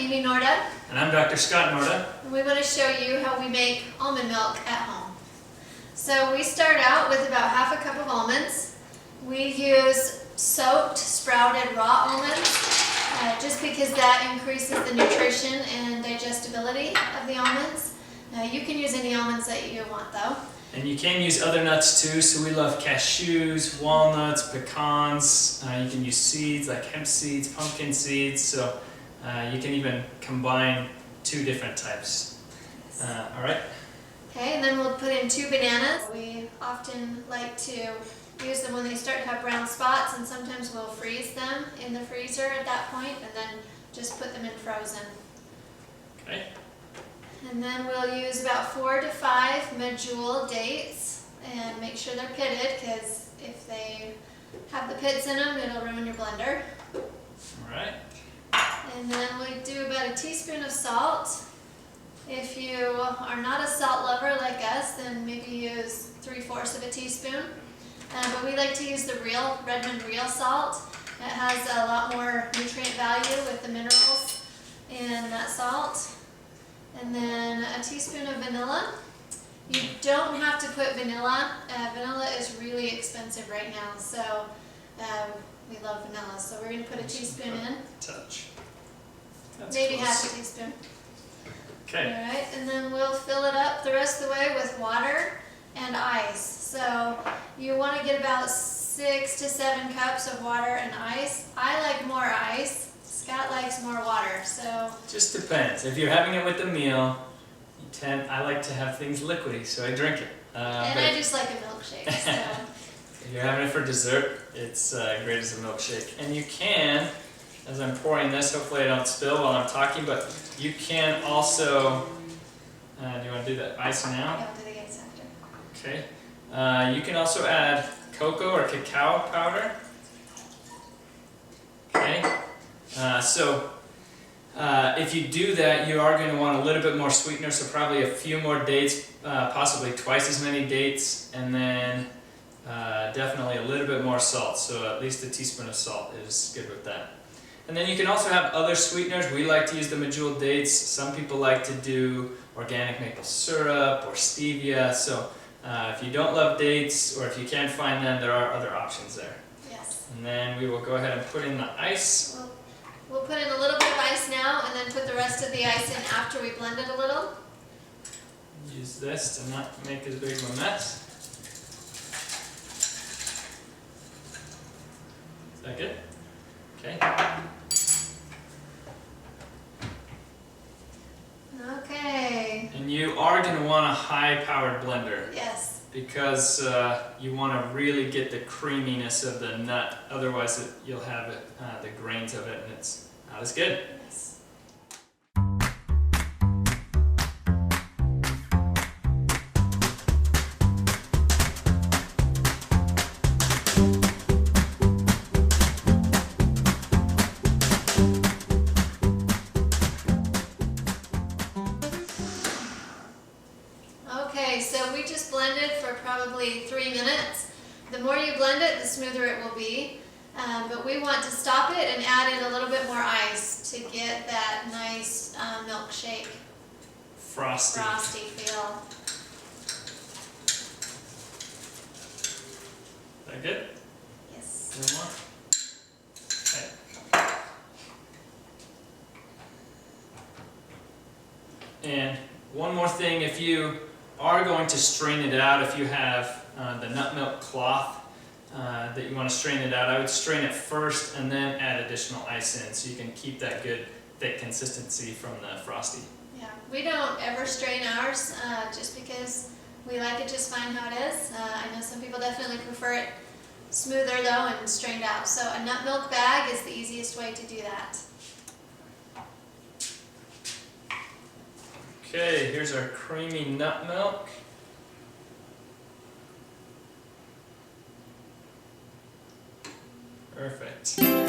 Amy Norda. And I'm Dr. Scott Norda. And we want to show you how we make almond milk at home. So we start out with about half a cup of almonds. We use soaked, sprouted raw almonds, just because that increases the nutrition and digestibility of the almonds. You can use any almonds that you want though. And you can use other nuts too, so we love cashews, walnuts, pecans. You can use seeds like hemp seeds, pumpkin seeds, so you can even combine two different types. Alright? Okay, and then we'll put in 2 bananas. We often like to use them when they start to have brown spots, and sometimes we'll freeze them in the freezer at that point and then just put them in frozen. Okay. And then we'll use about 4 to 5 medjool dates and make sure they're pitted, because if they have the pits in them, it'll ruin your blender. Alright. And then we do about a teaspoon of salt. If you are not a salt lover like us, then maybe use 3/4 of a teaspoon. But we like to use the real Redmond real salt. It has a lot more nutrient value with the minerals in that salt. And then a teaspoon of vanilla. You don't have to put vanilla. Vanilla is really expensive right now, so we love vanilla. So we're going to put a teaspoon in. Touch. That's Maybe close. half a teaspoon. Okay. Alright, and then we'll fill it up the rest of the way with water and ice. So you want to get about 6 to 7 cups of water and ice. I like more ice. Scott likes more water, so... Just depends. If you're having it with a meal, I like to have things liquidy, so I drink it. and I just like a milkshake, so... If you're having it for dessert, it's great as a milkshake. And you can, as I'm pouring this, hopefully I don't spill while I'm talking, but you can also, do you want to do the ice now? Yeah, we'll do the ice after. Okay. You can also add cocoa or cacao powder. Okay. If you do that, you are going to want a little bit more sweetener, so probably a few more dates, possibly twice as many dates, and then definitely a little bit more salt, so at least a teaspoon of salt is good with that. And then you can also have other sweeteners. We like to use the medjool dates. Some people like to do organic maple syrup or stevia, so if you don't love dates or if you can't find them, there are other options there. Yes. And then we will go ahead and put in the ice. We'll put in a little bit of ice now and then put the rest of the ice in after we blend it a little. Use this to not make as big of a mess. Is that good? Okay. Okay. And you are going to want a high-powered blender. Yes. Because you want to really get the creaminess of the nut, otherwise you'll have the grains of it and it's not as good. Yes. Okay, so we just blended for probably 3 minutes. The more you blend it, the smoother it will be. But we want to stop it and add in a little bit more ice to get that nice milkshake frosty feel. Is that good? Yes. A little more? Okay. And one more thing, if you are going to strain it out, if you have the nut milk cloth that you want to strain it out, I would strain it first and then add additional ice in so you can keep that good thick consistency from the frosty. Yeah, we don't ever strain ours just because we like it just fine how it is. I know some people definitely prefer it smoother though and strained out. So a nut milk bag is the easiest way to do that. Okay, here's our creamy nut milk. Perfect.